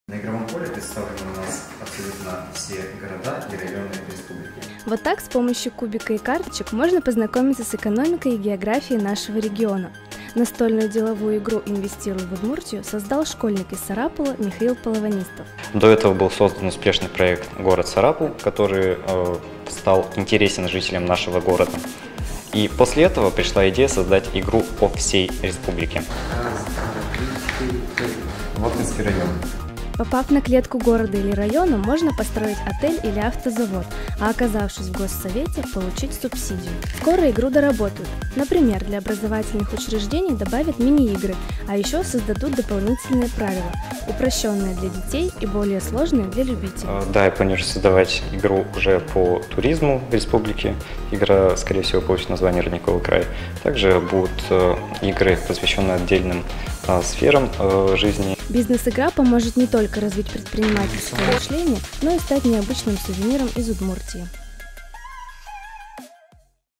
На игровом поле представлены у нас абсолютно все города и районы республики. Вот так с помощью кубика и карточек можно познакомиться с экономикой и географией нашего региона. Настольную деловую игру «Инвестируй в Удмуртию» создал школьник из Сарапула Михаил Полованистов. До этого был создан успешный проект «Город Сарапул», который стал интересен жителям нашего города. И после этого пришла идея создать игру по всей республике. Воткинский район. Попав на клетку города или района, можно построить отель или автозавод, а оказавшись в госсовете, получить субсидию. Скоро игру доработают. Например, для образовательных учреждений добавят мини-игры, а еще создадут дополнительные правила, упрощенные для детей и более сложные для любителей. Да, я планирую создавать игру уже по туризму в республике. Игра, скорее всего, получит название «Родниковый край». Также будут игры, посвященные отдельным сферам жизни. Бизнес-игра поможет не только развить предпринимательское мышление, но и стать необычным сувениром из Удмуртии.